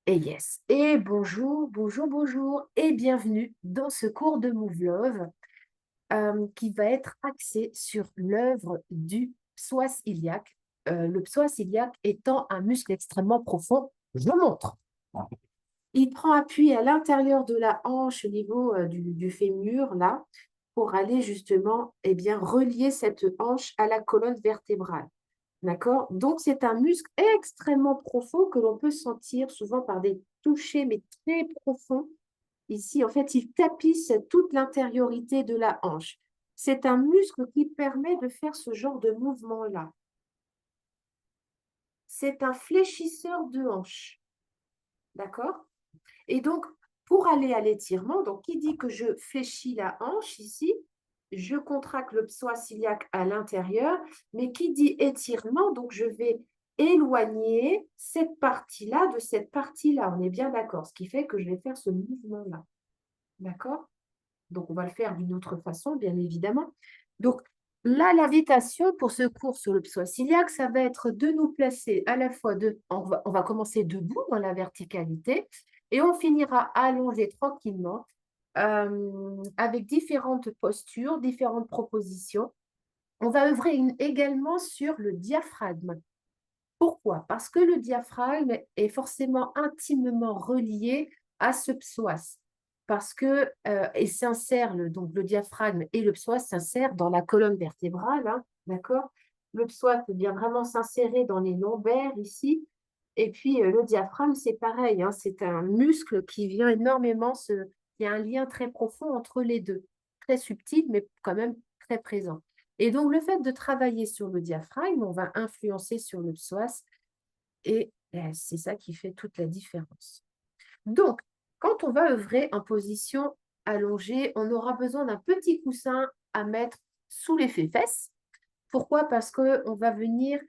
Et yes, et bonjour, bonjour, bonjour, et bienvenue dans ce cours de Move Love qui va être axé sur l'œuvre du psoas iliaque. Le psoas iliaque étant un muscle extrêmement profond, je vous montre. Il prend appui à l'intérieur de la hanche au niveau du fémur, là, pour aller justement relier cette hanche à la colonne vertébrale. D'accord? Donc, c'est un muscle extrêmement profond que l'on peut sentir souvent par des touchés, mais très profonds. Ici, en fait, il tapisse toute l'intériorité de la hanche. C'est un muscle qui permet de faire ce genre de mouvement-là. C'est un fléchisseur de hanche. D'accord? Et donc, pour aller à l'étirement, donc qui dit que je fléchis la hanche ici, je contracte le psoas iliaque à l'intérieur, mais qui dit étirement, donc je vais éloigner cette partie-là de cette partie-là. On est bien d'accord, ce qui fait que je vais faire ce mouvement-là. D'accord? Donc, on va le faire d'une autre façon, bien évidemment. Donc, là, l'invitation pour ce cours sur le psoas iliaque, ça va être de nous placer à la fois, on va commencer debout dans la verticalité et on finira allongé tranquillement avec différentes postures, différentes propositions. On va œuvrer également sur le diaphragme. Pourquoi? Parce que le diaphragme est forcément intimement relié à ce psoas. Parce que, et s'insère, donc le diaphragme et le psoas s'insèrent dans la colonne vertébrale, hein, d'accord? Le psoas vient vraiment s'insérer dans les lombaires ici. Et puis, le diaphragme, c'est pareil, hein, c'est un muscle qui vient énormément il y a un lien très profond entre les deux, très subtil, mais quand même très présent. Et donc, le fait de travailler sur le diaphragme, on va influencer sur le psoas et c'est ça qui fait toute la différence. Donc, quand on va œuvrer en position allongée, on aura besoin d'un petit coussin à mettre sous les fesses. Pourquoi? Parce qu'on va venir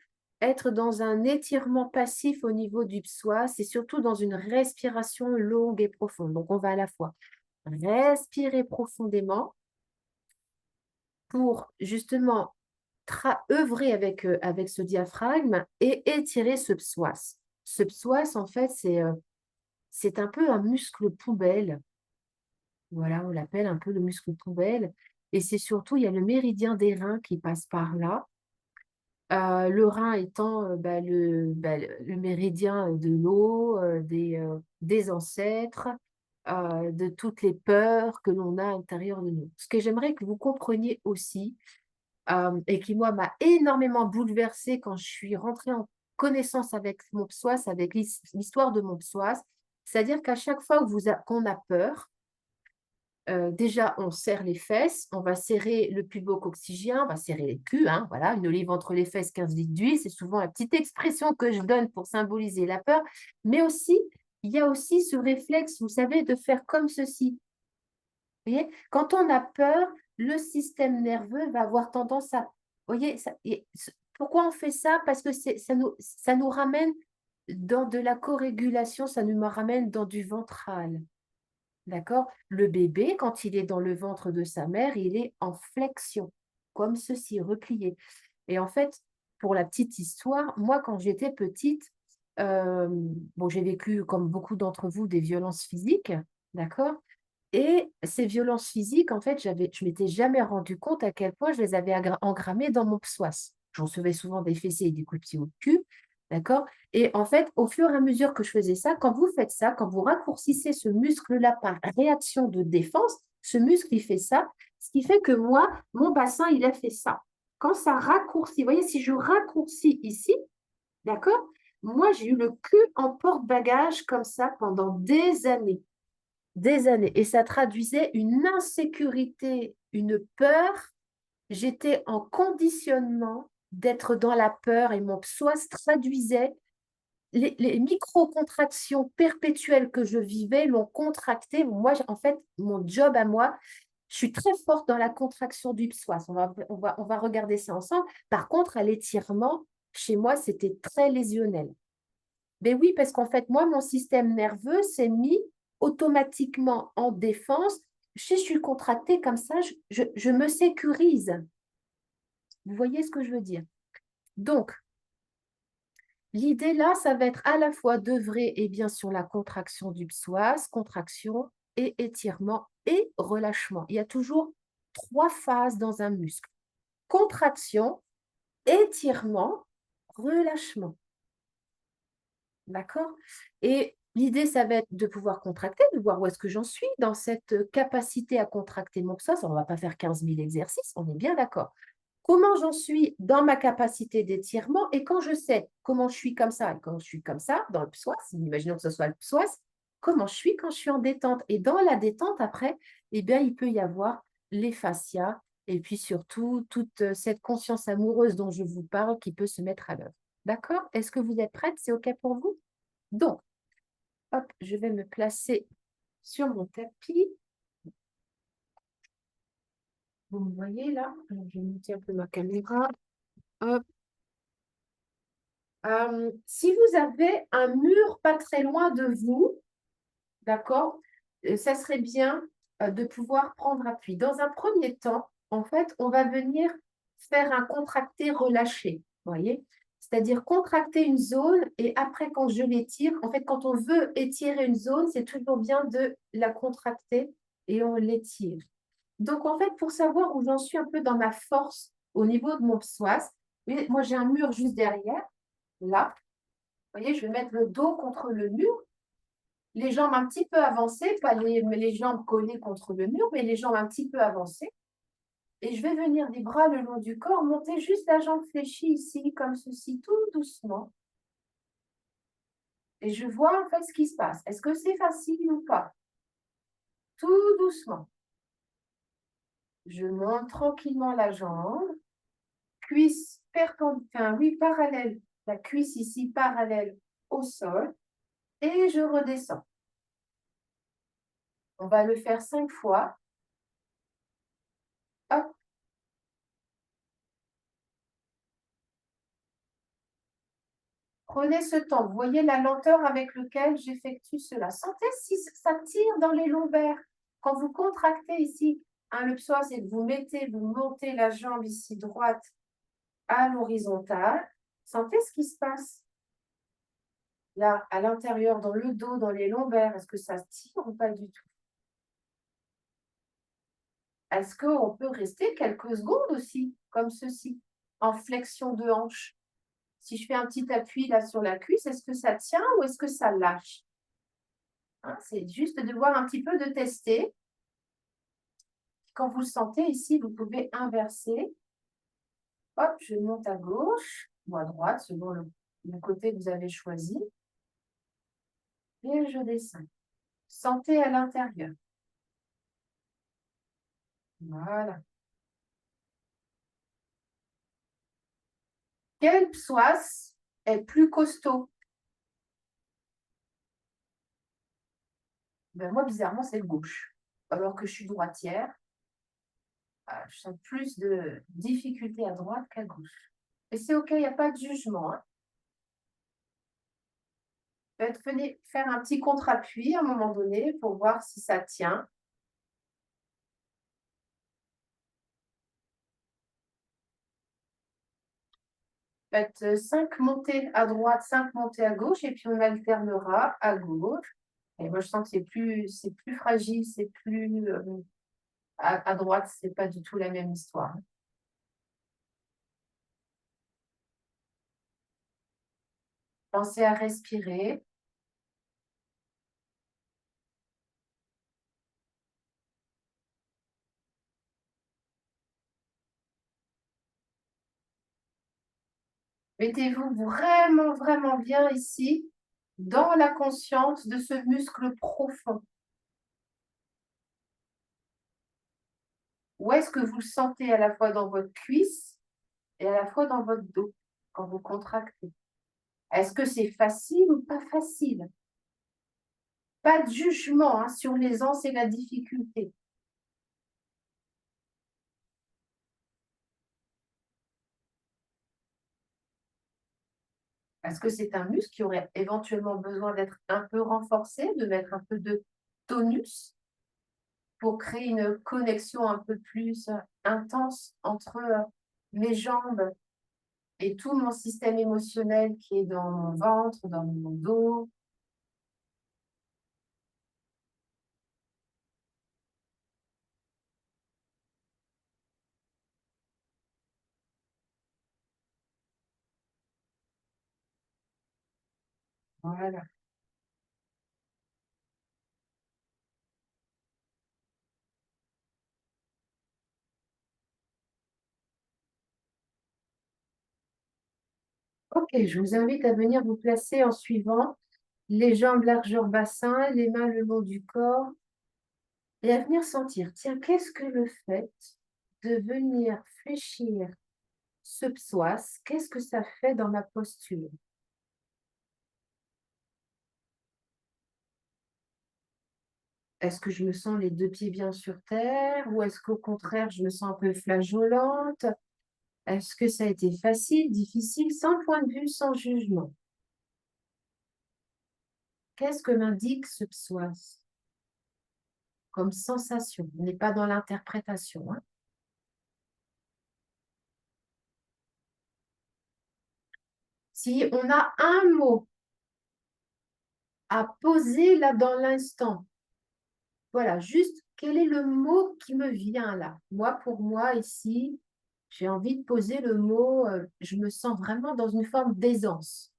être dans un étirement passif au niveau du psoas et surtout dans une respiration longue et profonde. Donc, on va à la fois respirer profondément pour justement œuvrer avec ce diaphragme et étirer ce psoas. Ce psoas, en fait, c'est un peu un muscle poubelle. Voilà, on l'appelle un peu le muscle poubelle. Et c'est surtout, il y a le méridien des reins qui passe par là. Le rein étant le méridien de l'eau, des ancêtres, de toutes les peurs que l'on a à l'intérieur de nous. Ce que j'aimerais que vous compreniez aussi, et qui, moi, m'a énormément bouleversée quand je suis rentrée en connaissance avec mon psoas, avec l'histoire de mon psoas. C'est-à-dire qu'à chaque fois qu'on a peur, déjà, on serre les fesses, on va serrer le pubis coccygien, on va serrer les culs, hein, voilà, une olive entre les fesses, 15 litres d'huile, c'est souvent la petite expression que je donne pour symboliser la peur. Mais aussi, il y a aussi ce réflexe, vous savez, de faire comme ceci. Vous voyez, quand on a peur, le système nerveux va avoir tendance à... Vous voyez, pourquoi on fait ça? Parce que ça nous ramène dans de la corrégulation, ça nous ramène dans du ventral. D'accord? Le bébé, quand il est dans le ventre de sa mère, il est en flexion, comme ceci, replié. Et en fait, pour la petite histoire, moi, quand j'étais petite, bon, j'ai vécu, comme beaucoup d'entre vous, des violences physiques, d'accord? Et ces violences physiques, en fait, je m'étais jamais rendu compte à quel point je les avais engrammées dans mon psoas. Je recevais souvent des fessées et des coups de pied au cul, d'accord? Et en fait, au fur et à mesure que je faisais ça, quand vous faites ça, quand vous raccourcissez ce muscle-là par réaction de défense, ce muscle, il fait ça, ce qui fait que moi, mon bassin, il a fait ça. Quand ça raccourcit, vous voyez, si je raccourcis ici, d'accord? Moi, j'ai eu le cul en porte-bagages comme ça pendant des années. Des années. Et ça traduisait une insécurité, une peur. J'étais en conditionnement d'être dans la peur et mon psoas traduisait les micro-contractions perpétuelles que je vivais, l'ont contracté. Moi, en fait, mon job à moi, je suis très forte dans la contraction du psoas. On va regarder ça ensemble. Par contre, à l'étirement, chez moi, c'était très lésionnel. Ben oui, parce qu'en fait, moi, mon système nerveux s'est mis automatiquement en défense. Si je suis contractée comme ça, je me sécurise. Vous voyez ce que je veux dire? Donc, L'idée là, ça va être à la fois d'œuvrer et bien sur la contraction du psoas, contraction et étirement et relâchement. Il y a toujours trois phases dans un muscle. Contraction, étirement, relâchement. D'accord? Et l'idée, ça va être de pouvoir contracter, de voir où est-ce que j'en suis dans cette capacité à contracter mon psoas. On ne va pas faire 15 000 exercices, on est bien d'accord. Comment j'en suis dans ma capacité d'étirement et quand je sais comment je suis comme ça et quand je suis comme ça dans le psoas, imaginons que ce soit le psoas, comment je suis quand je suis en détente. Et dans la détente, après, eh bien, il peut y avoir les fascias et puis surtout toute cette conscience amoureuse dont je vous parle qui peut se mettre à l'œuvre. D'accord? Est-ce que vous êtes prête? C'est OK pour vous? Donc, hop, je vais me placer sur mon tapis. Vous me voyez là? Alors, je vais monter un peu ma caméra. Hop. Si vous avez un mur pas très loin de vous, d'accord, ça serait bien de pouvoir prendre appui. Dans un premier temps, en fait, on va venir faire un contracté-relâché, vous voyez? C'est-à-dire contracter une zone et après, quand je l'étire, en fait, quand on veut étirer une zone, c'est toujours bien de la contracter et on l'étire. Donc, en fait, pour savoir où j'en suis un peu dans ma force au niveau de mon psoas, moi, j'ai un mur juste derrière, là. Vous voyez, je vais mettre le dos contre le mur, les jambes un petit peu avancées, pas les jambes collées contre le mur, mais les jambes un petit peu avancées. Et je vais venir des bras le long du corps, monter juste la jambe fléchie ici, comme ceci, tout doucement. Et je vois en fait ce qui se passe. Est-ce que c'est facile ou pas? Tout doucement. Je monte tranquillement la jambe, cuisse perpendiculaire, oui, parallèle. La cuisse ici parallèle au sol. Et je redescends. On va le faire 5 fois. Hop. Prenez ce temps. Vous voyez la lenteur avec laquelle j'effectue cela. Sentez si ça tire dans les lombaires. Quand vous contractez ici le psoas et que vous montez la jambe ici droite à l'horizontale, sentez ce qui se passe. Là, à l'intérieur, dans le dos, dans les lombaires, est-ce que ça tire ou pas du tout? Est-ce qu'on peut rester quelques secondes aussi, comme ceci, en flexion de hanche? Si je fais un petit appui là sur la cuisse, est-ce que ça tient ou est-ce que ça lâche? Hein, c'est juste de voir un petit peu, de tester. Quand vous le sentez ici, vous pouvez inverser. Hop, je monte à gauche ou à droite, selon le côté que vous avez choisi. Et je descends. Sentez à l'intérieur. Voilà. Quel psoas est plus costaud? Ben, moi, bizarrement, c'est le gauche. Alors que je suis droitière, je sens plus de difficulté à droite qu'à gauche. Et c'est OK, il n'y a pas de jugement. Hein. Venez faire un petit contre-appui à un moment donné pour voir si ça tient. Faites 5 montées à droite, 5 montées à gauche, et puis on alternera à gauche. Et moi, je sens que c'est plus fragile, c'est plus... à droite, c'est pas du tout la même histoire. Pensez à respirer. Mettez-vous vraiment, vraiment bien ici, dans la conscience de ce muscle profond. Où est-ce que vous le sentez à la fois dans votre cuisse et à la fois dans votre dos, quand vous contractez? Est-ce que c'est facile ou pas facile? Pas de jugement hein, sur l'aisance et la difficulté. Est-ce que c'est un muscle qui aurait éventuellement besoin d'être un peu renforcé, de mettre un peu de tonus pour créer une connexion un peu plus intense entre mes jambes Et tout mon système émotionnel qui est dans mon ventre, dans mon dos. Voilà. Ok, je vous invite à venir vous placer en suivant les jambes largeur bassin, les mains le long du corps et à venir sentir, tiens, qu'est-ce que le fait de venir fléchir ce psoas, qu'est-ce que ça fait dans ma posture? Est-ce que je me sens les deux pieds bien sur terre ou est-ce qu'au contraire, je me sens un peu flageolante? Est-ce que ça a été facile, difficile, sans point de vue, sans jugement? Qu'est-ce que m'indique ce psoas comme sensation? On n'est pas dans l'interprétation, hein. Si on a un mot à poser là dans l'instant, voilà, juste quel est le mot qui me vient là? Moi, pour moi, ici, j'ai envie de poser le mot, je me sens vraiment dans une forme d'aisance.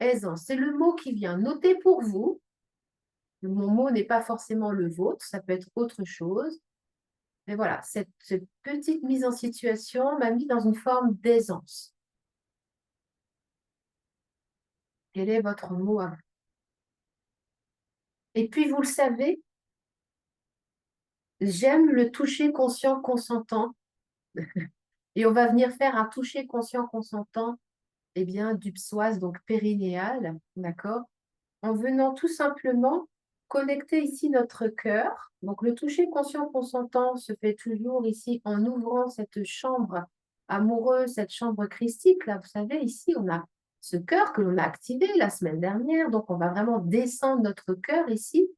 Aisance, c'est le mot qui vient. Notez pour vous, mon mot n'est pas forcément le vôtre, ça peut être autre chose. Mais voilà, cette petite mise en situation m'a mis dans une forme d'aisance. Quel est votre mot à vous? Et puis, vous le savez, j'aime le toucher conscient consentant. Et on va venir faire un toucher conscient consentant, eh bien, du psoas, donc périnéal, d'accord? En venant tout simplement connecter ici notre cœur. Donc, le toucher conscient consentant se fait toujours ici en ouvrant cette chambre amoureuse, cette chambre christique. Là, vous savez, ici, on a ce cœur que l'on a activé la semaine dernière. Donc, on va vraiment descendre notre cœur ici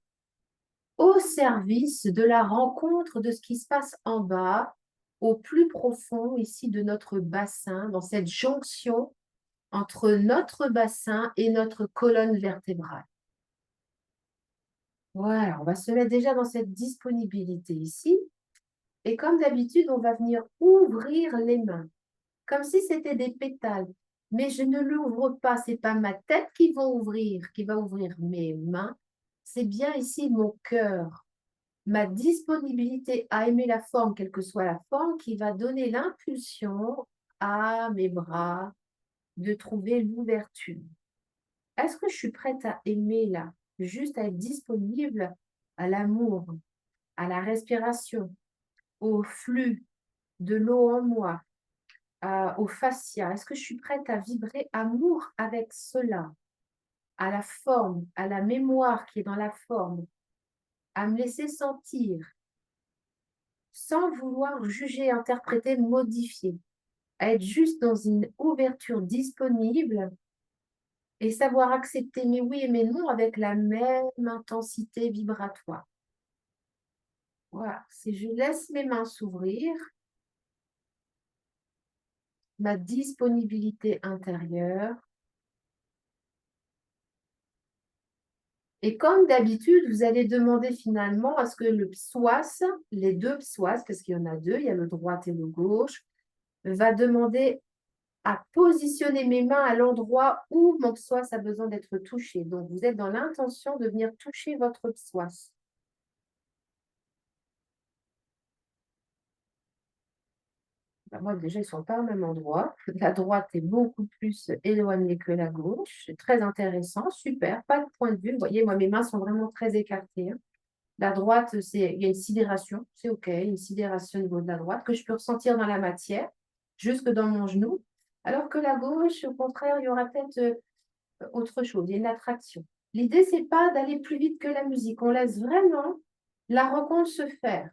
au service de la rencontre de ce qui se passe en bas, au plus profond ici de notre bassin, dans cette jonction entre notre bassin et notre colonne vertébrale. Voilà, on va se mettre déjà dans cette disponibilité ici. Et comme d'habitude, on va venir ouvrir les mains, comme si c'était des pétales. Mais je ne l'ouvre pas, c'est pas ma tête qui va ouvrir mes mains. C'est bien ici mon cœur, ma disponibilité à aimer la forme, quelle que soit la forme, qui va donner l'impulsion à mes bras de trouver l'ouverture. Est-ce que je suis prête à aimer là, juste à être disponible à l'amour, à la respiration, au flux de l'eau en moi, au fascia? Est-ce que je suis prête à vibrer amour avec cela, à la forme, à la mémoire qui est dans la forme, à me laisser sentir sans vouloir juger, interpréter, modifier, à être juste dans une ouverture disponible et savoir accepter mes oui et mes non avec la même intensité vibratoire. Voilà, si je laisse mes mains s'ouvrir, ma disponibilité intérieure. Et comme d'habitude, vous allez demander finalement à ce que le psoas, les deux psoas, parce qu'il y en a deux, il y a le droit et le gauche, va demander à positionner mes mains à l'endroit où mon psoas a besoin d'être touché. Donc, vous êtes dans l'intention de venir toucher votre psoas. Ben, moi, déjà, ils ne sont pas au même endroit. La droite est beaucoup plus éloignée que la gauche. C'est très intéressant, super, pas de point de vue. Vous voyez, moi, mes mains sont vraiment très écartées, hein. La droite, il y a une sidération, c'est OK, une sidération au niveau de la droite que je peux ressentir dans la matière, jusque dans mon genou. Alors que la gauche, au contraire, il y aura peut-être autre chose, il y a une attraction. L'idée, c'est pas d'aller plus vite que la musique. On laisse vraiment la rencontre se faire.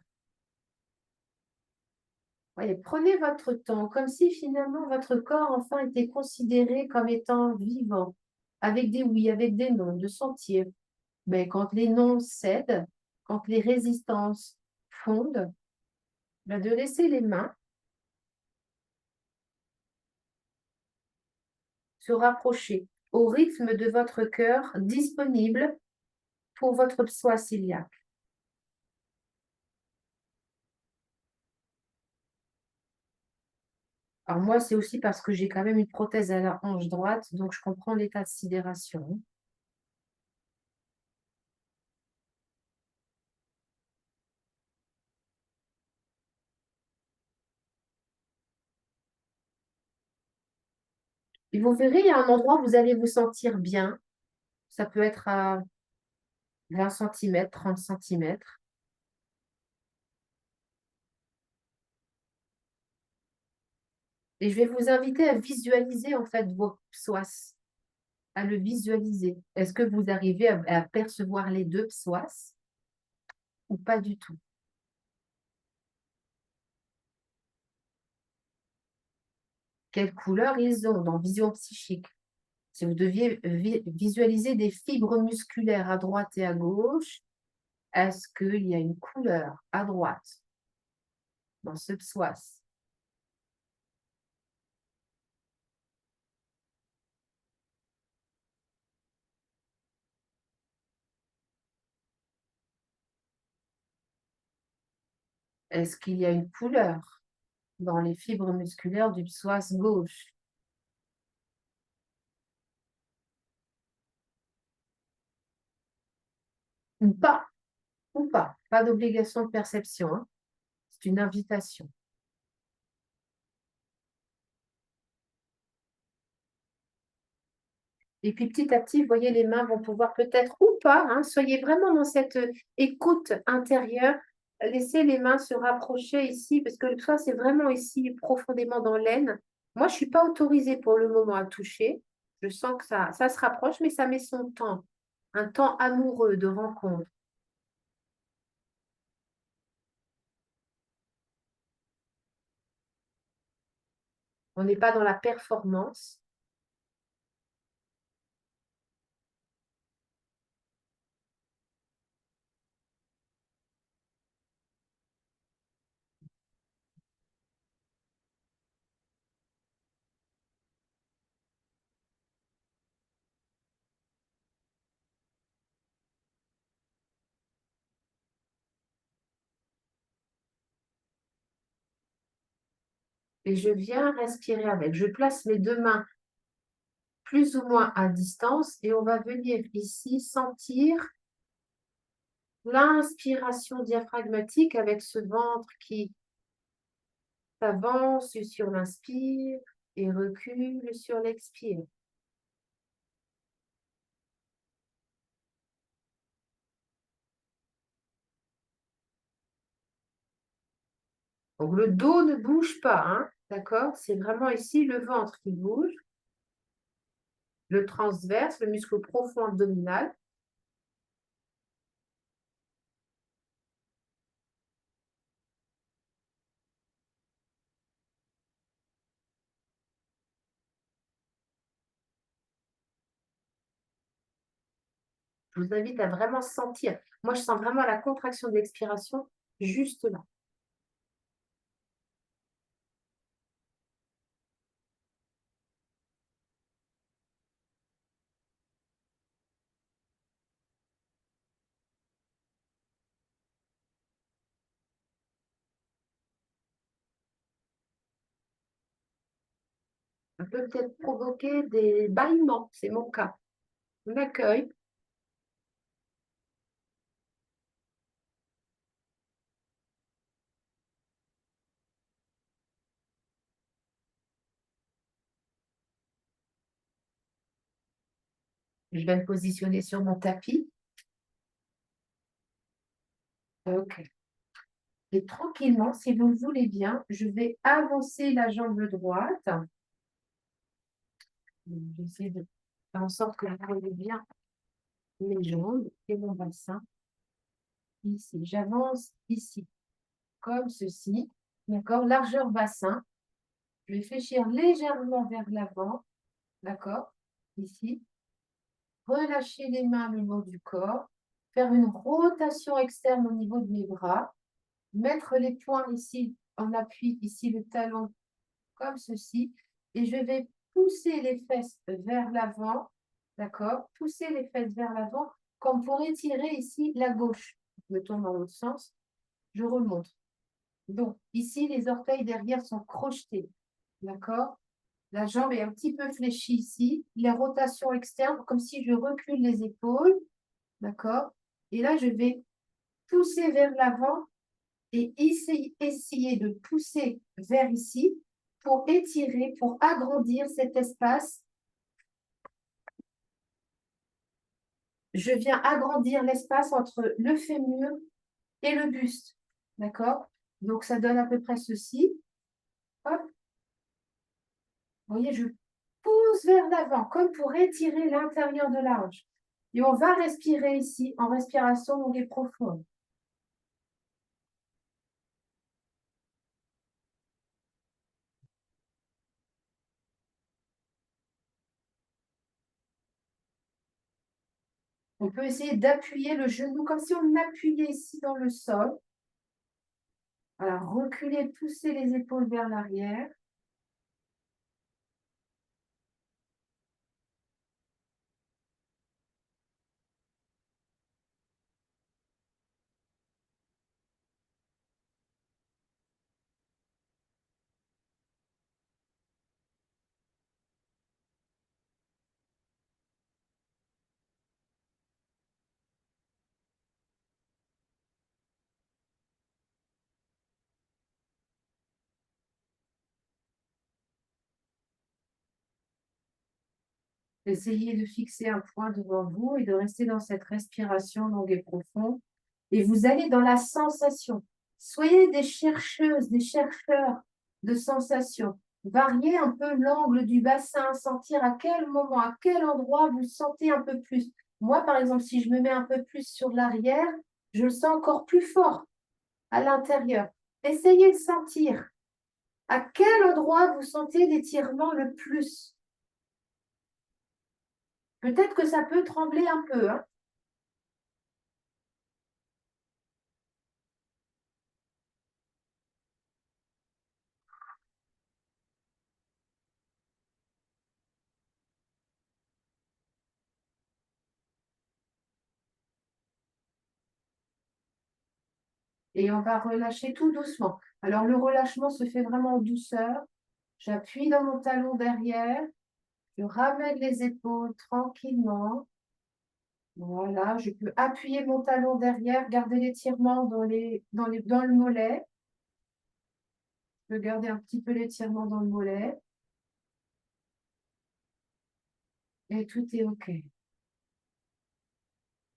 Voyez, prenez votre temps, comme si finalement votre corps enfin était considéré comme étant vivant, avec des oui, avec des non, de sentir. Mais quand les non cèdent, quand les résistances fondent, ben de laisser les mains se rapprocher au rythme de votre cœur disponible pour votre psoas iliaque. Alors moi, c'est aussi parce que j'ai quand même une prothèse à la hanche droite, donc je comprends l'état de sidération. Et vous verrez, il y a un endroit où vous allez vous sentir bien. Ça peut être à 20 cm, 30 cm. Et je vais vous inviter à visualiser en fait vos psoas, à le visualiser. Est-ce que vous arrivez à percevoir les deux psoas ou pas du tout? Quelle couleur ils ont dans vision psychique? Si vous deviez visualiser des fibres musculaires à droite et à gauche, est-ce qu'il y a une couleur à droite dans ce psoas? Est-ce qu'il y a une couleur dans les fibres musculaires du psoas gauche? Ou pas? Ou pas? Pas d'obligation de perception, hein. C'est une invitation. Et puis petit à petit, vous voyez, les mains vont pouvoir peut-être ou pas, hein, soyez vraiment dans cette écoute intérieure. Laissez les mains se rapprocher ici, parce que ça, c'est vraiment ici, profondément dans l'aine. Moi, je ne suis pas autorisée pour le moment à toucher. Je sens que ça se rapproche, mais ça met son temps. Un temps amoureux de rencontre. On n'est pas dans la performance. Et je viens respirer avec. Je place mes deux mains plus ou moins à distance et on va venir ici sentir l'inspiration diaphragmatique avec ce ventre qui s'avance sur l'inspire et recule sur l'expire. Donc le dos ne bouge pas, hein, d'accord? C'est vraiment ici le ventre qui bouge, le transverse, le muscle profond abdominal. Je vous invite à vraiment sentir. Moi, je sens vraiment la contraction de l'expiration juste là. On peut peut-être provoquer des bâillements, c'est mon cas. On accueille. Je vais me positionner sur mon tapis. Ok. Et tranquillement, si vous le voulez bien, je vais avancer la jambe droite. J'essaie de faire en sorte que vous voyez bien mes jambes et mon bassin. Ici, j'avance ici, comme ceci. D'accord? Largeur bassin. Je vais fléchir légèrement vers l'avant. D'accord? Ici. Relâcher les mains le long du corps. Faire une rotation externe au niveau de mes bras. Mettre les poings ici en appui, ici le talon, comme ceci. Et je vais pousser les fesses vers l'avant, d'accord? Pousser les fesses vers l'avant, comme pour étirer ici la gauche. Je me tourne dans l'autre sens, je remonte. Donc, ici, les orteils derrière sont crochetés, d'accord? La jambe est un petit peu fléchie ici. Les rotations externes, comme si je recule les épaules, d'accord? Et là, je vais pousser vers l'avant et essayer de pousser vers ici pour étirer, pour agrandir cet espace. Je viens agrandir l'espace entre le fémur et le buste. D'accord? Donc, ça donne à peu près ceci. Hop. Vous voyez, je pousse vers l'avant, comme pour étirer l'intérieur de la hanche. Et on va respirer ici, en respiration longue et profonde. On peut essayer d'appuyer le genou comme si on appuyait ici dans le sol. Alors, reculer, pousser les épaules vers l'arrière. Essayez de fixer un point devant vous et de rester dans cette respiration longue et profonde. Et vous allez dans la sensation. Soyez des chercheuses, des chercheurs de sensations. Variez un peu l'angle du bassin, sentir à quel moment, à quel endroit vous sentez un peu plus. Moi, par exemple, si je me mets un peu plus sur l'arrière, je le sens encore plus fort à l'intérieur. Essayez de sentir à quel endroit vous sentez l'étirement le plus. Peut-être que ça peut trembler un peu, hein. Et on va relâcher tout doucement. Alors, le relâchement se fait vraiment en douceur. J'appuie dans mon talon derrière. Je ramène les épaules tranquillement. Voilà, je peux appuyer mon talon derrière, garder l'étirement dans le mollet. Je peux garder un petit peu l'étirement dans le mollet. Et tout est OK.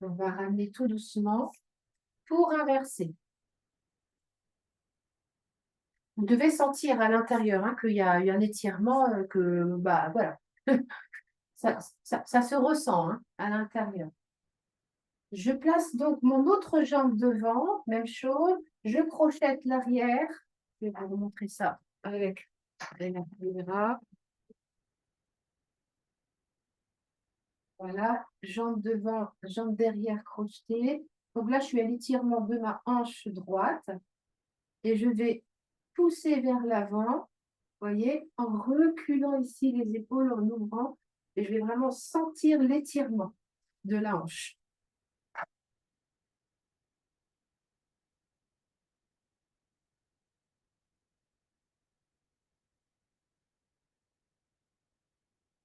On va ramener tout doucement pour inverser. Vous devez sentir à l'intérieur hein, qu'il y a eu un étirement, bah voilà, ça se ressent hein, à l'intérieur. Je place donc mon autre jambe devant, même chose. Je crochette l'arrière. Je vais vous montrer ça avec la caméra. Voilà, jambe devant, jambe derrière crochetée. Donc là, je suis à l'étirement de ma hanche droite et je vais pousser vers l'avant, voyez, en reculant ici les épaules, en ouvrant. Et je vais vraiment sentir l'étirement de la hanche.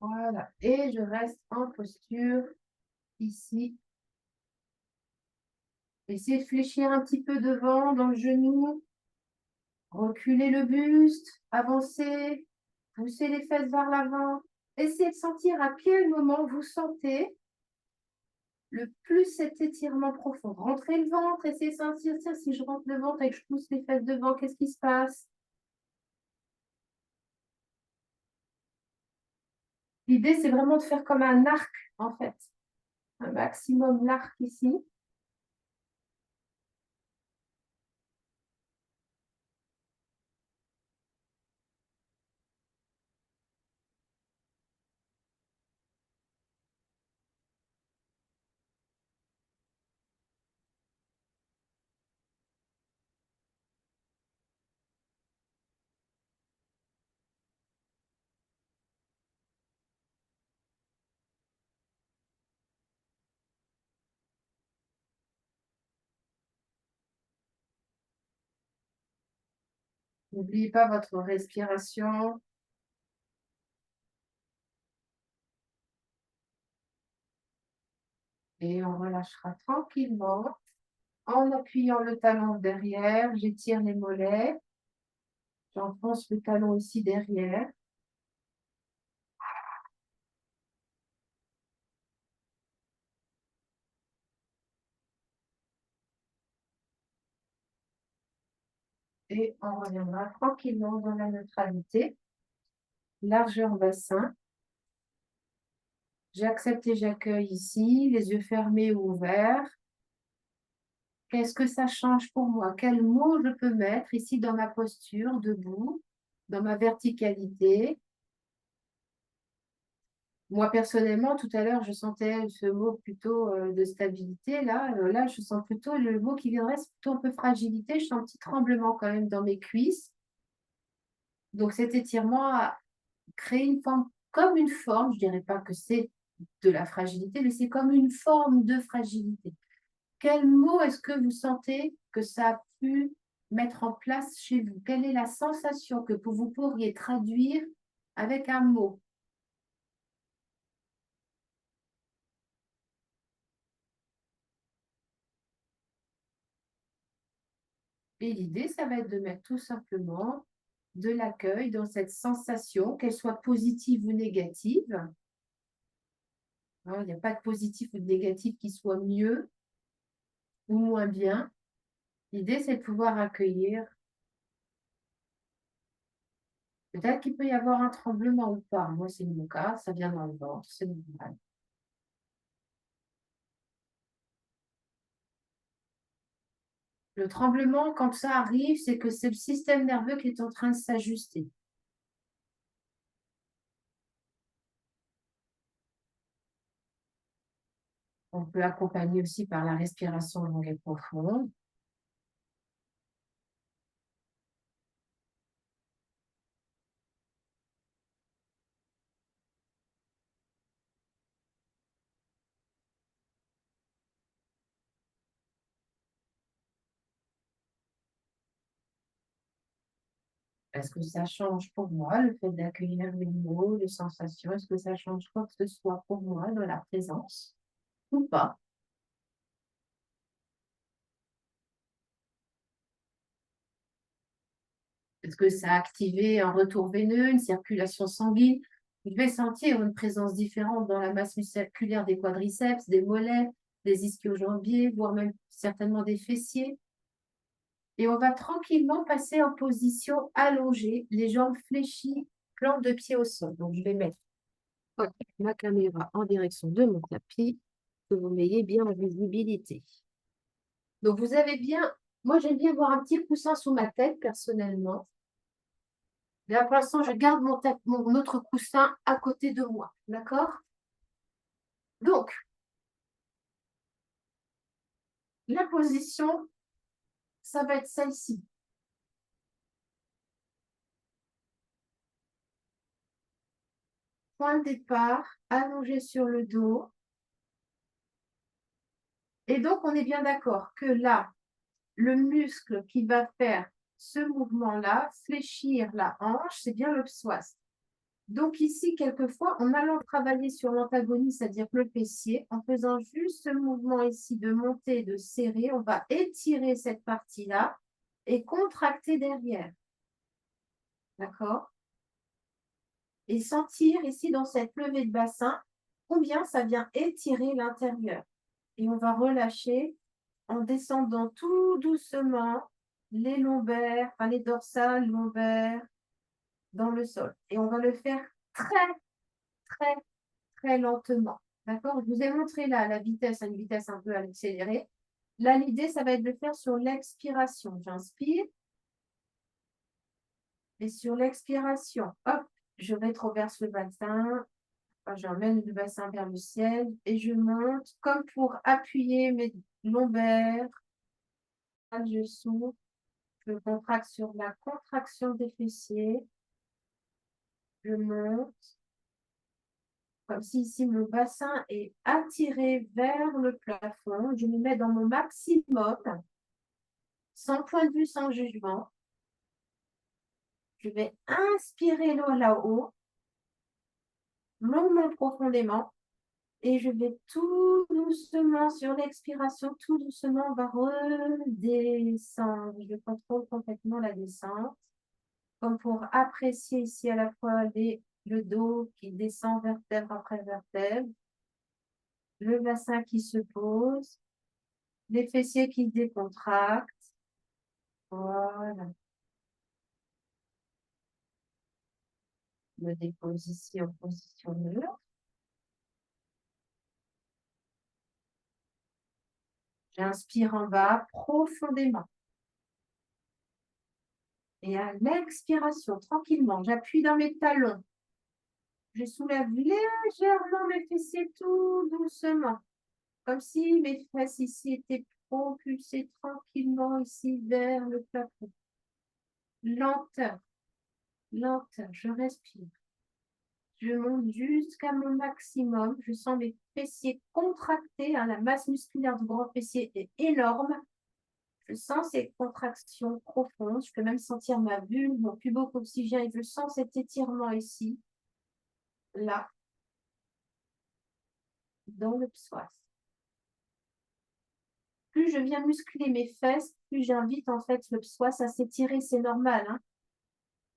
Voilà, et je reste en posture ici. Essayez de fléchir un petit peu devant, dans le genou. Reculez le buste, avancez, poussez les fesses vers l'avant. Essayez de sentir à quel moment vous sentez le plus cet étirement profond. Rentrez le ventre, essayez de sentir ça. Si je rentre le ventre et que je pousse les fesses devant, qu'est-ce qui se passe? L'idée, c'est vraiment de faire comme un arc, en fait. Un maximum l'arc ici. N'oubliez pas votre respiration. Et on relâchera tranquillement en appuyant le talon derrière. J'étire les mollets. J'enfonce le talon ici derrière. Et on reviendra tranquillement dans la neutralité. Largeur bassin. J'accepte et j'accueille ici, les yeux fermés ou ouverts. Qu'est-ce que ça change pour moi? Quel mot je peux mettre ici dans ma posture, debout, dans ma verticalité? Moi, personnellement, tout à l'heure, je sentais ce mot plutôt de stabilité. Là, je sens plutôt le mot qui viendrait, c'est plutôt un peu fragilité. Je sens un petit tremblement quand même dans mes cuisses. Donc, cet étirement a créé une forme, comme une forme, je dirais pas que c'est de la fragilité, mais c'est comme une forme de fragilité. Quel mot est-ce que vous sentez que ça a pu mettre en place chez vous? Quelle est la sensation que vous pourriez traduire avec un mot? Et l'idée, ça va être de mettre tout simplement de l'accueil dans cette sensation, qu'elle soit positive ou négative. Hein, il n'y a pas de positif ou de négatif qui soit mieux ou moins bien. L'idée, c'est de pouvoir accueillir. Peut-être qu'il peut y avoir un tremblement ou pas. Moi, c'est mon cas, ça vient dans le ventre, c'est normal. Le tremblement, quand ça arrive, c'est que c'est le système nerveux qui est en train de s'ajuster. On peut accompagner aussi par la respiration longue et profonde. Est-ce que ça change pour moi le fait d'accueillir les mots, les sensations? Est-ce que ça change quoi que ce soit pour moi dans la présence ou pas? Est-ce que ça a activé un retour veineux, une circulation sanguine? Je vais sentir une présence différente dans la masse musculaire des quadriceps, des mollets, des ischio-jambiers, voire même certainement des fessiers. Et on va tranquillement passer en position allongée, les jambes fléchies, plante de pied au sol. Donc, je vais mettre ma caméra en direction de mon tapis, que vous m'ayez bien en visibilité. Donc, vous avez bien, moi j'aime bien avoir un petit coussin sous ma tête personnellement. Là, pour l'instant, je garde mon autre coussin à côté de moi. D'accord? Donc, la position, ça va être celle-ci. Point de départ, allongé sur le dos. Et donc, on est bien d'accord que là, le muscle qui va faire ce mouvement-là, fléchir la hanche, c'est bien le psoas. Donc ici, quelquefois, en allant travailler sur l'antagoniste, c'est-à-dire le fessier, en faisant juste ce mouvement ici de monter et de serrer, on va étirer cette partie-là et contracter derrière. D'accord? Et sentir ici dans cette levée de bassin combien ça vient étirer l'intérieur. Et on va relâcher en descendant tout doucement les lombaires, enfin les dorsales, lombaires dans le sol. Et on va le faire très, très, très lentement. D'accord? Je vous ai montré là la vitesse, à une vitesse un peu accélérée. Là, l'idée, ça va être de le faire sur l'expiration. J'inspire. Et sur l'expiration, hop, je rétroverse le bassin. Enfin, j'emmène le bassin vers le ciel et je monte comme pour appuyer mes lombaires. Je souffle. Je contracte sur la contraction des fessiers. Je monte. Comme si ici mon bassin est attiré vers le plafond. Je me mets dans mon maximum, sans point de vue, sans jugement. Je vais inspirer l'eau là-haut, longuement, profondément. Et je vais tout doucement, sur l'expiration, tout doucement, on va redescendre. Je contrôle complètement la descente, comme pour apprécier ici à la fois le dos qui descend vertèbre après vertèbre, le bassin qui se pose, les fessiers qui se décontractent. Voilà. Je me dépose ici en position neutre. J'inspire en bas profondément. Et à l'expiration, tranquillement, j'appuie dans mes talons. Je soulève légèrement mes fessiers tout doucement, comme si mes fesses ici étaient propulsées tranquillement ici vers le plafond. Lenteur, lenteur, je respire. Je monte jusqu'à mon maximum. Je sens mes fessiers contractés. La masse musculaire du grand fessier est énorme. Je sens ces contractions profondes. Je peux même sentir ma vulve, mon tubo oxygène. Je sens cet étirement ici, là, dans le psoas. Plus je viens muscler mes fesses, plus j'invite en fait le psoas à s'étirer. C'est normal, hein.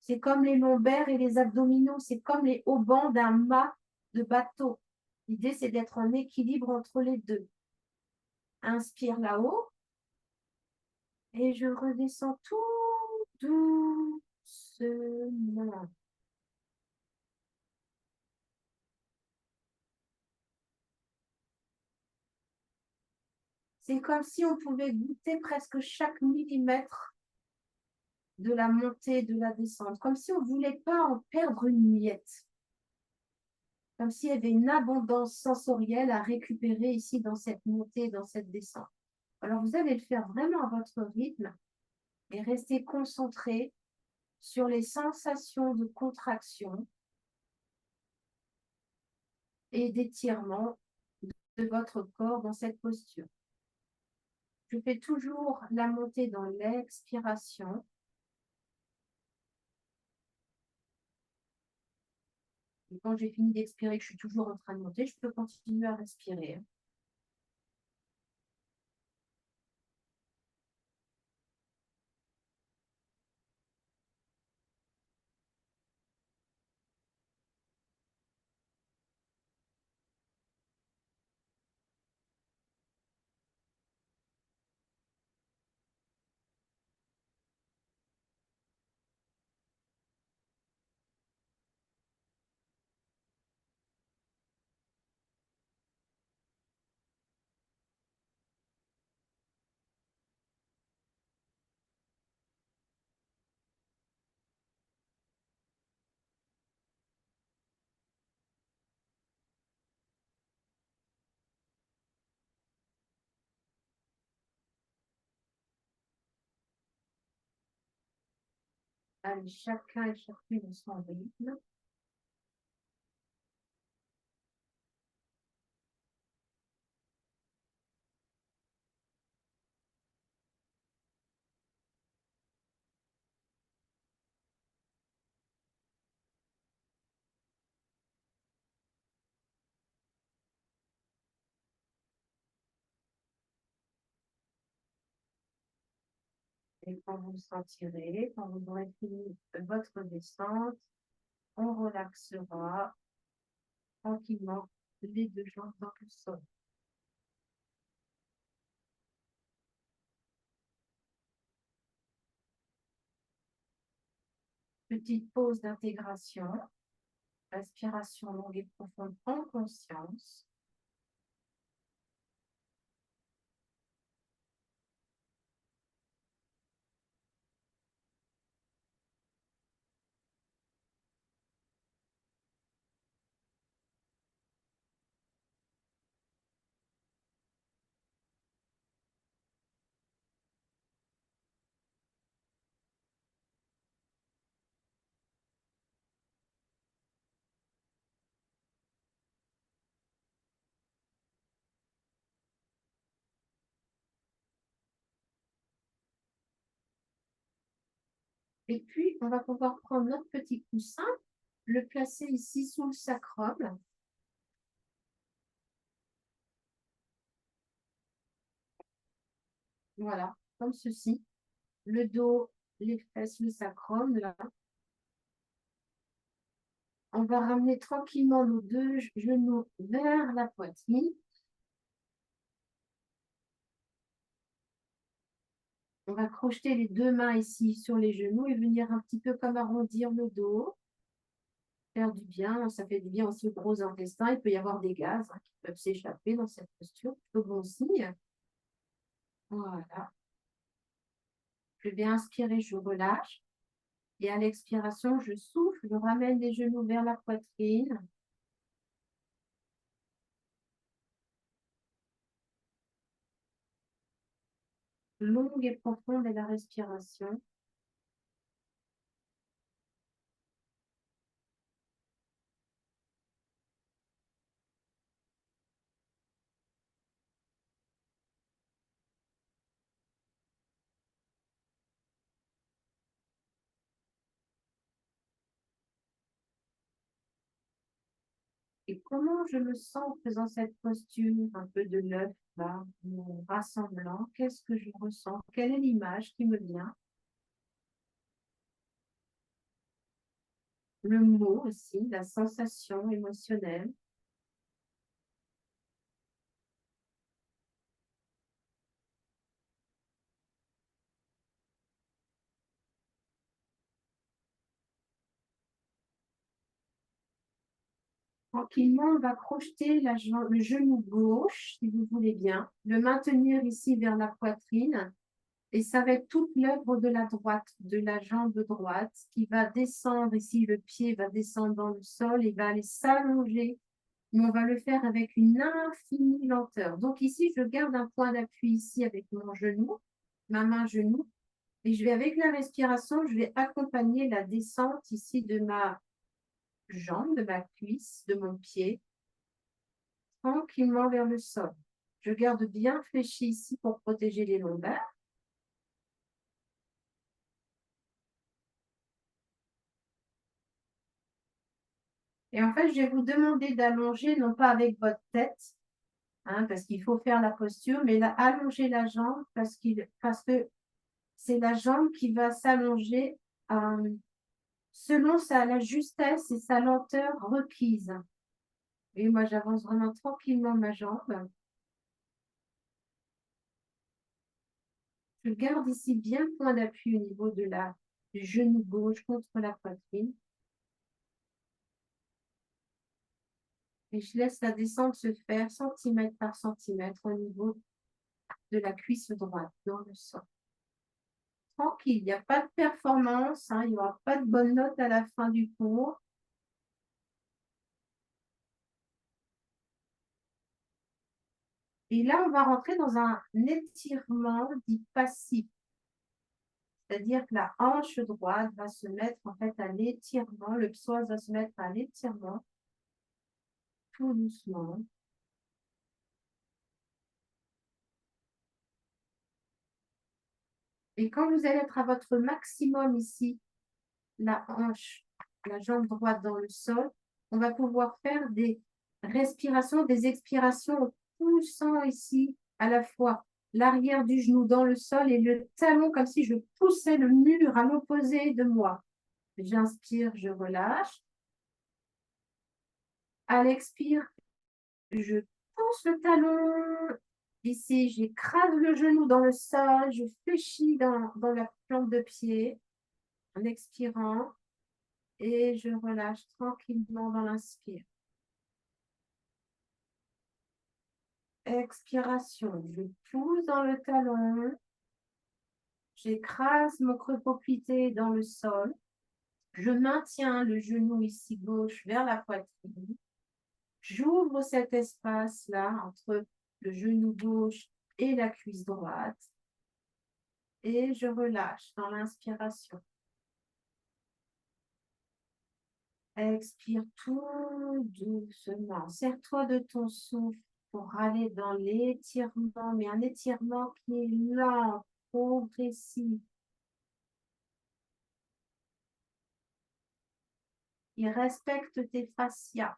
C'est comme les lombaires et les abdominaux. C'est comme les haubans d'un mât de bateau. L'idée, c'est d'être en équilibre entre les deux. Inspire là-haut. Et je redescends tout doucement. C'est comme si on pouvait goûter presque chaque millimètre de la montée et de la descente. Comme si on ne voulait pas en perdre une miette. Comme s'il y avait une abondance sensorielle à récupérer ici dans cette montée, dans cette descente. Alors, vous allez le faire vraiment à votre rythme et rester concentré sur les sensations de contraction et d'étirement de votre corps dans cette posture. Je fais toujours la montée dans l'expiration. Et quand j'ai fini d'expirer, que je suis toujours en train de monter, je peux continuer à respirer. Allez, chacun et chacune son rythme. Et quand vous sentirez, quand vous aurez fini votre descente, on relaxera tranquillement les deux jambes dans le sol. Petite pause d'intégration, respiration longue et profonde en conscience. Et puis, on va pouvoir prendre notre petit coussin, le placer ici sous le sacrum. Voilà, comme ceci. Le dos, les fesses, le sacrum, là. On va ramener tranquillement nos deux genoux vers la poitrine. On va crocheter les deux mains ici sur les genoux et venir un petit peu comme arrondir le dos. Faire du bien, ça fait du bien aussi au gros intestin. Il peut y avoir des gaz qui peuvent s'échapper dans cette posture. Plutôt bon signe. Voilà. Je vais inspirer, je relâche. Et à l'expiration, je souffle, je ramène les genoux vers la poitrine. Longue et profonde est la respiration. Et comment je me sens en faisant cette posture, un peu de l'œuf là, rassemblant, qu'est-ce que je ressens? Quelle est l'image qui me vient? Le mot aussi, la sensation émotionnelle. Tranquillement, on va crocheter le genou gauche, si vous voulez bien, le maintenir ici vers la poitrine. Et ça va être toute l'œuvre de la droite, de la jambe droite, qui va descendre ici, le pied va descendre dans le sol et va aller s'allonger. Mais on va le faire avec une infinie lenteur. Donc ici, je garde un point d'appui ici avec mon genou, ma main genou. Et je vais, avec la respiration, je vais accompagner la descente ici de ma jambe, de ma cuisse, de mon pied, tranquillement vers le sol. Je garde bien fléchi ici pour protéger les lombaires. Et en fait, je vais vous demander d'allonger, non pas avec votre tête, hein, parce qu'il faut faire la posture, mais allonger la jambe parce que c'est la jambe qui va s'allonger selon la justesse et sa lenteur requise. Et moi, j'avance vraiment tranquillement ma jambe. Je garde ici bien point d'appui au niveau du genou gauche contre la poitrine. Et je laisse la descente se faire centimètre par centimètre au niveau de la cuisse droite dans le sol. Tranquille, il n'y a pas de performance, hein, il n'y aura pas de bonne note à la fin du cours. Et là, on va rentrer dans un étirement dit passif. C'est-à-dire que la hanche droite va se mettre en fait à l'étirement, le psoas va se mettre à l'étirement, tout doucement. Et quand vous allez être à votre maximum ici, la hanche, la jambe droite dans le sol, on va pouvoir faire des respirations, des expirations en poussant ici à la fois l'arrière du genou dans le sol et le talon comme si je poussais le mur à l'opposé de moi. J'inspire, je relâche. À l'expire, je pousse le talon. Ici, j'écrase le genou dans le sol, je fléchis dans la plante de pied en expirant et je relâche tranquillement dans l'inspire. Expiration, je pousse dans le talon, j'écrase mon creux poplité dans le sol, je maintiens le genou ici gauche vers la poitrine, j'ouvre cet espace-là entre le genou gauche et la cuisse droite et je relâche dans l'inspiration. Expire tout doucement. Serre-toi de ton souffle pour aller dans l'étirement, mais un étirement qui est lent, progressif. Il respecte tes fascias.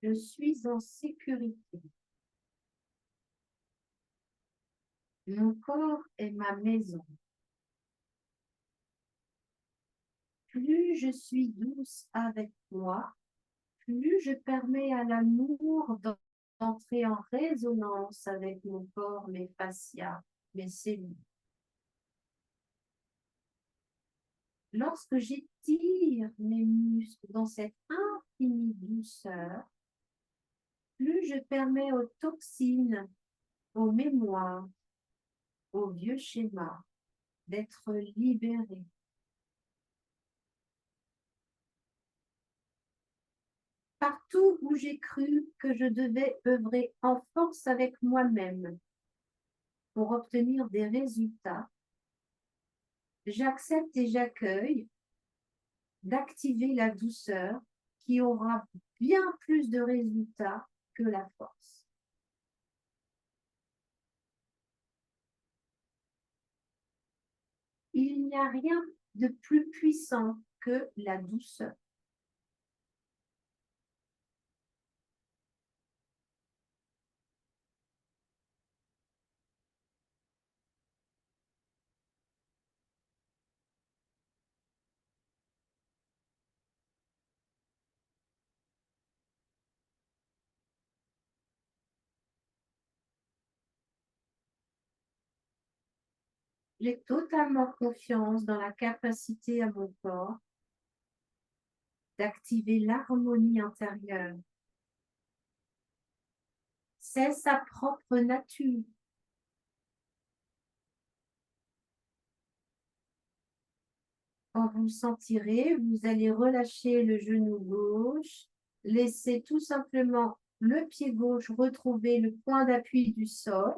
Je suis en sécurité. Mon corps est ma maison. Plus je suis douce avec moi, plus je permets à l'amour d'entrer en résonance avec mon corps, mes fascias, mes cellules. Lorsque j'étire mes muscles dans cette infinie douceur, plus je permets aux toxines, aux mémoires, aux vieux schémas d'être libérés. Partout où j'ai cru que je devais œuvrer en force avec moi-même pour obtenir des résultats, j'accepte et j'accueille d'activer la douceur qui aura bien plus de résultats que la force. Il n'y a rien de plus puissant que la douceur. J'ai totalement confiance dans la capacité à mon corps d'activer l'harmonie intérieure. C'est sa propre nature. Quand vous le sentirez, vous allez relâcher le genou gauche, laisser tout simplement le pied gauche retrouver le point d'appui du sol,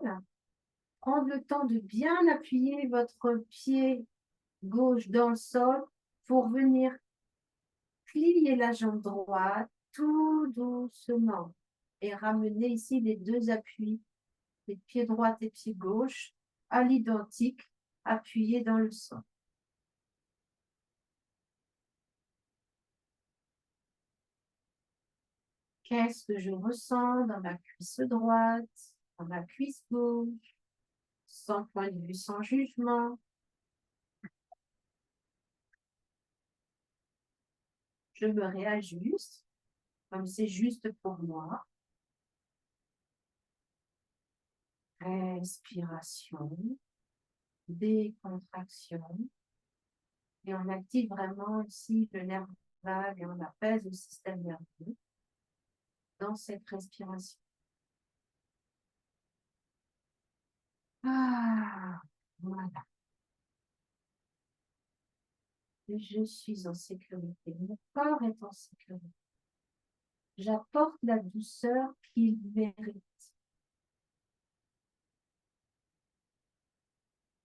prendre le temps de bien appuyer votre pied gauche dans le sol pour venir plier la jambe droite tout doucement et ramener ici les deux appuis, les pieds droit et pied gauche, à l'identique, appuyés dans le sol. Qu'est-ce que je ressens dans ma cuisse droite, dans ma cuisse gauche, sans point de vue, sans jugement. Je me réajuste, comme c'est juste pour moi. Respiration, décontraction. Et on active vraiment ici le nerf vague et on apaise le système nerveux dans cette respiration. Ah, voilà. Je suis en sécurité. Mon corps est en sécurité. J'apporte la douceur qu'il mérite.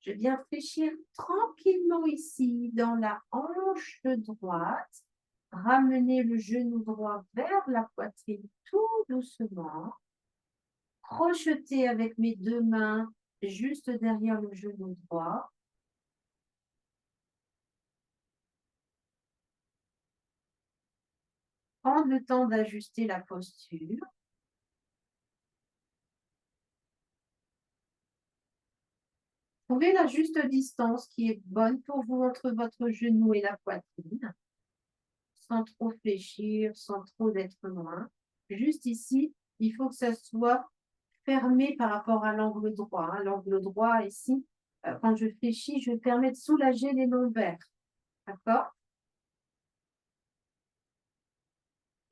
Je viens fléchir tranquillement ici dans la hanche droite. Ramener le genou droit vers la poitrine tout doucement. Crocheter avec mes deux mains juste derrière le genou droit. Prendre le temps d'ajuster la posture. Trouvez la juste distance qui est bonne pour vous entre votre genou et la poitrine, sans trop fléchir, sans trop d'être loin. Juste ici, il faut que ça soit fermé par rapport à l'angle droit. Hein. L'angle droit ici, quand je fléchis, je permets de soulager les lombaires. D'accord?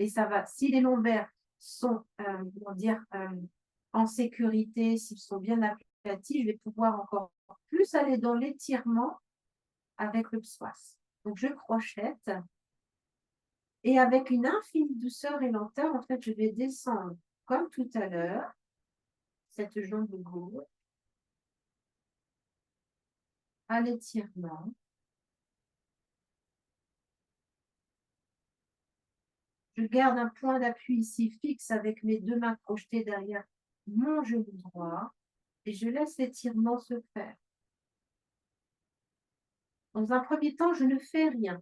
Et ça va, si les lombaires sont, comment dire, en sécurité, s'ils sont bien aplatis, je vais pouvoir encore plus aller dans l'étirement avec le psoas. Donc, je crochette et avec une infinie douceur et lenteur, en fait, je vais descendre comme tout à l'heure, cette jambe gauche, à l'étirement. Je garde un point d'appui ici fixe avec mes deux mains projetées derrière mon genou droit et je laisse l'étirement se faire. Dans un premier temps, je ne fais rien.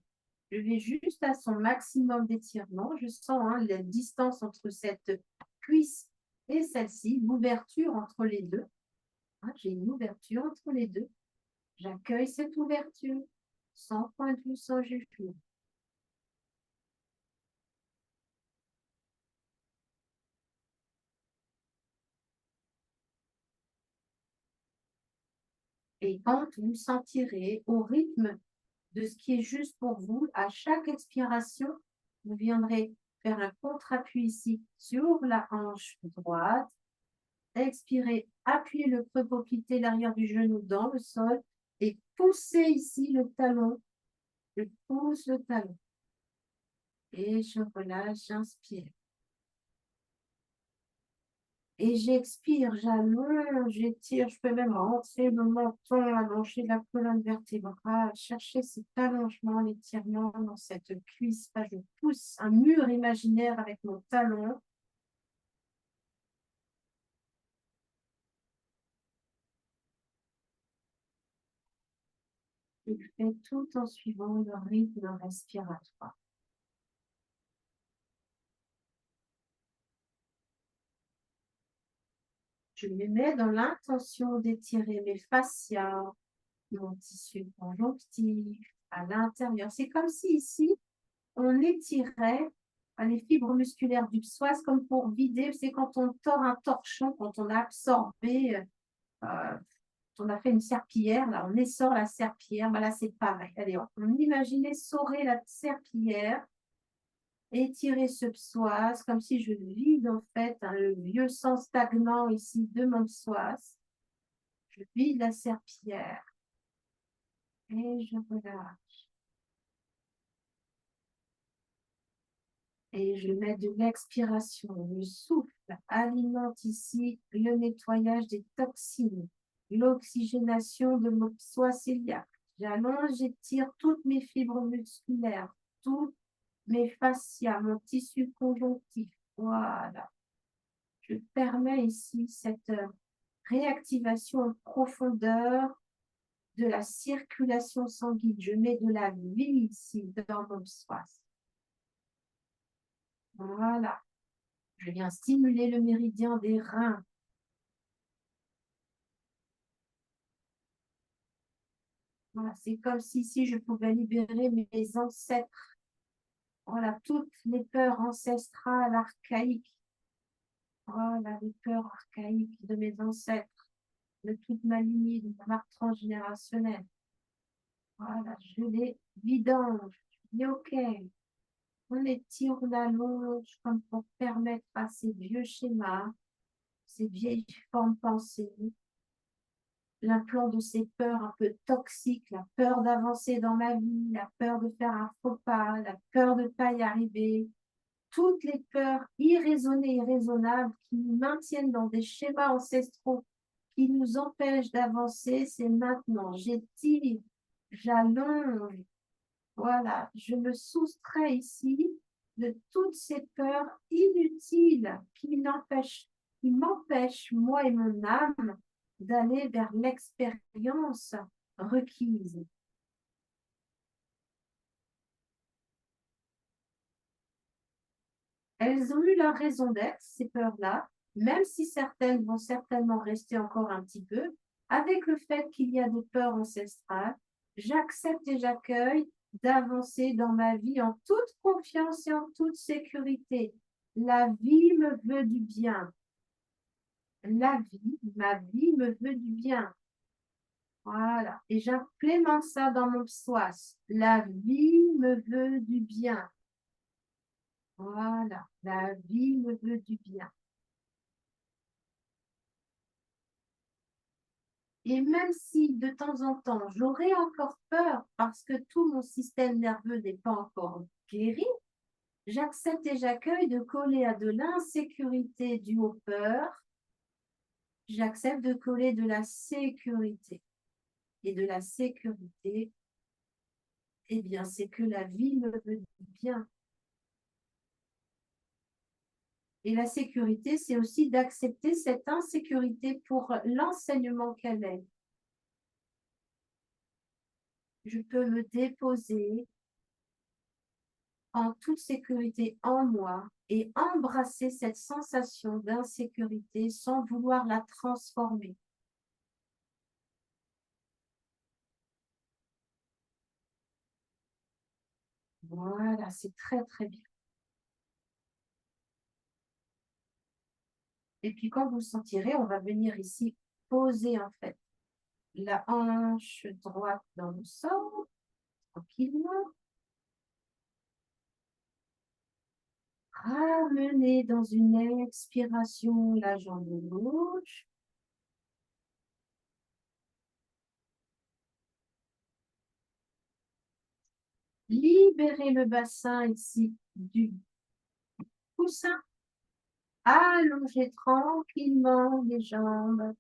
Je vais juste à son maximum d'étirement. Je sens la distance entre cette cuisse et celle-ci, l'ouverture entre les deux. J'ai une ouverture entre les deux. J'accueille cette ouverture sans point de vue, sans jugement. Et quand vous sentirez au rythme de ce qui est juste pour vous, à chaque expiration, vous viendrez faire un contre-appui ici sur la hanche droite. Expirez, appuyez le creux poplité, l'arrière du genou dans le sol et poussez ici le talon. Je pousse le talon. Et je relâche, j'inspire. Et j'expire, j'allonge, j'étire, je peux même rentrer le menton, allonger la colonne vertébrale, chercher cet allongement, l'étirement dans cette cuisse. Là, je pousse un mur imaginaire avec mon talon. Je fais tout en suivant le rythme respiratoire. Je me mets dans l'intention d'étirer mes fascias, mon tissu conjonctif à l'intérieur. C'est comme si ici, on étirait les fibres musculaires du psoas comme pour vider. C'est quand on tord un torchon, quand on a absorbé, on a fait une serpillière, là, on essore la serpillière. Voilà, c'est pareil. Allez, on imagine essorer la serpillière, étirer ce psoas, comme si je vide en fait le vieux sang stagnant ici de mon psoas. Je vide la serpillière et je relâche. Et je mets de l'expiration. Le souffle alimente ici le nettoyage des toxines, l'oxygénation de mon psoas cœliaque. J'allonge, j'étire toutes mes fibres musculaires, toutes mes fascias, mon tissu conjonctif. Voilà. Je permets ici cette réactivation en profondeur de la circulation sanguine. Je mets de la vie ici dans mon psoas. Voilà. Je viens stimuler le méridien des reins. Voilà. C'est comme si ici je pouvais libérer mes ancêtres. Voilà, toutes les peurs ancestrales, archaïques. Voilà, les peurs archaïques de mes ancêtres, de toute ma lignée, de ma marque transgénérationnelle. Voilà, je les vidange. Je dis OK. On étire, on allonge comme pour permettre à ces vieux schémas, ces vieilles formes pensées, l'implant de ces peurs un peu toxiques, la peur d'avancer dans ma vie, la peur de faire un faux pas, la peur de ne pas y arriver, toutes les peurs irraisonnées, irraisonnables qui nous maintiennent dans des schémas ancestraux qui nous empêchent d'avancer, c'est maintenant. J'étire, j'allonge. Voilà, je me soustrais ici de toutes ces peurs inutiles qui m'empêchent, moi et mon âme, d'aller vers l'expérience requise. Elles ont eu leur raison d'être, ces peurs-là, même si certaines vont certainement rester encore un petit peu. Avec le fait qu'il y a des peurs ancestrales, j'accepte et j'accueille d'avancer dans ma vie en toute confiance et en toute sécurité. La vie me veut du bien. La vie, ma vie me veut du bien. Voilà. Et j'implémente ça dans mon psoas. La vie me veut du bien. Voilà, la vie me veut du bien. Et même si de temps en temps, j'aurais encore peur parce que tout mon système nerveux n'est pas encore guéri, j'accepte et j'accueille de coller à de l'insécurité due aux peurs. J'accepte de coller de la sécurité. Et de la sécurité, eh bien, c'est que la vie me veut du bien. Et la sécurité, c'est aussi d'accepter cette insécurité pour l'enseignement qu'elle est. Je peux me déposer en toute sécurité en moi et embrasser cette sensation d'insécurité sans vouloir la transformer. Voilà, c'est très, très bien. Et puis quand vous le sentirez, on va venir ici poser en fait la hanche droite dans le sol, tranquillement. Ramenez dans une expiration la jambe gauche. Libérez le bassin ici du coussin. Allongez tranquillement les jambes.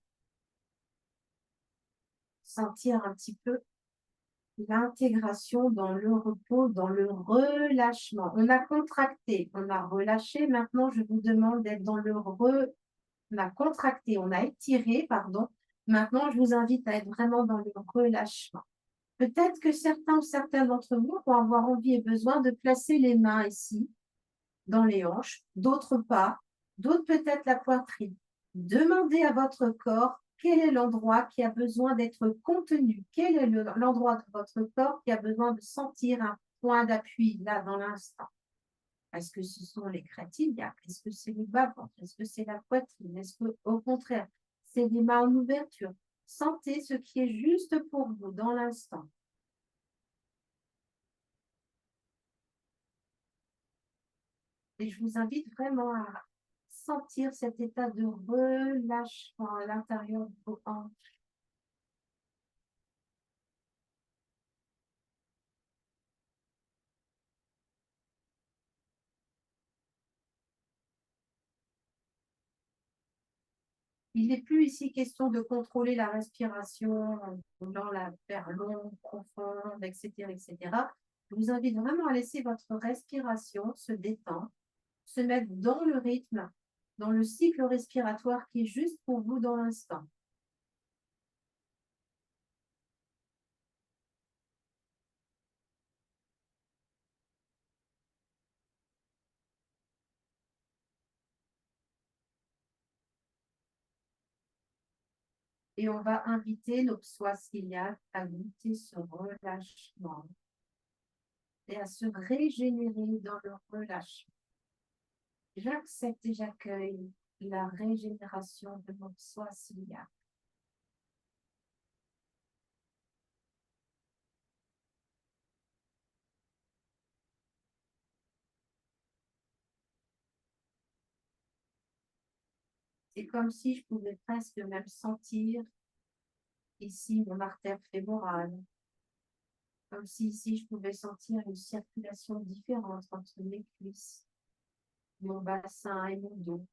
Sentir un petit peu l'intégration dans le repos, dans le relâchement. On a contracté, on a relâché. Maintenant, je vous demande d'être dans le On a contracté, on a étiré, pardon. Maintenant, je vous invite à être vraiment dans le relâchement. Peut-être que certains ou certaines d'entre vous vont avoir envie et besoin de placer les mains ici, dans les hanches, d'autres pas, d'autres peut-être la poitrine. Demandez à votre corps quel est l'endroit qui a besoin d'être contenu, quel est l'endroit de votre corps qui a besoin de sentir un point d'appui là dans l'instant. Est-ce que ce sont les crêtilles? Est-ce que c'est le bas-ventre? Est-ce que c'est la poitrine? Est-ce que, au contraire, c'est des mains en ouverture? Sentez ce qui est juste pour vous dans l'instant. Et je vous invite vraiment à sentir cet état de relâchement à l'intérieur de vos hanches. Il n'est plus ici question de contrôler la respiration dans la faire longue, profonde, etc., etc. Je vous invite vraiment à laisser votre respiration se détendre, se mettre dans le rythme, dans le cycle respiratoire qui est juste pour vous dans l'instant. Et on va inviter nos psoas iliaques à goûter ce relâchement et à se régénérer dans le relâchement. J'accepte et j'accueille la régénération de mon psoas iliaque. C'est comme si je pouvais presque même sentir ici mon artère fémorale, comme si ici je pouvais sentir une circulation différente entre mes cuisses, mon bassin et mon dos.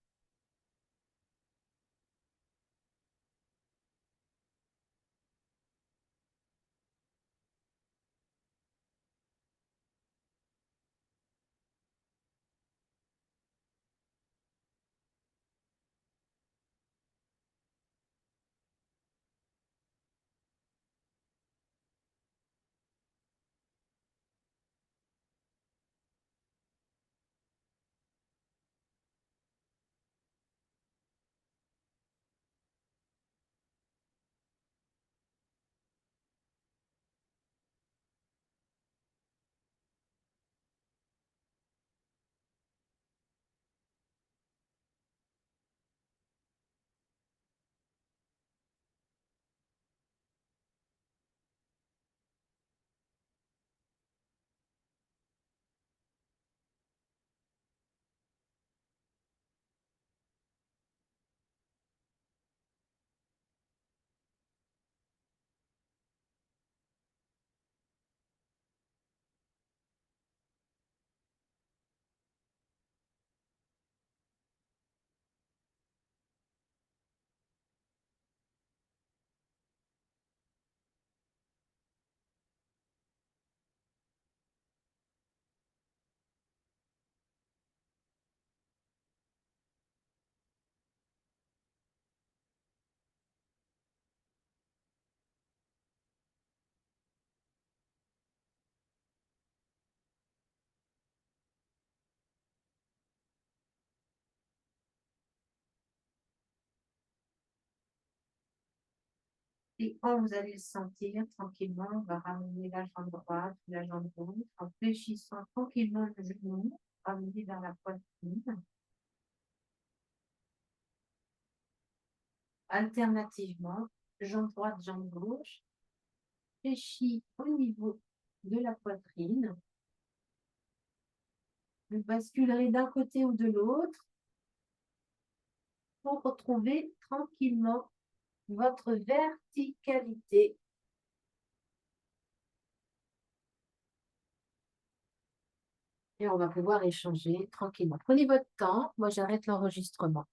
Et quand vous allez le sentir tranquillement, on va ramener la jambe droite, la jambe gauche, en fléchissant tranquillement le genou, ramener vers la poitrine. Alternativement, jambe droite, jambe gauche, fléchis au niveau de la poitrine. Vous basculerez d'un côté ou de l'autre pour retrouver tranquillement votre verticalité. Et on va pouvoir échanger tranquillement. Prenez votre temps. Moi, j'arrête l'enregistrement.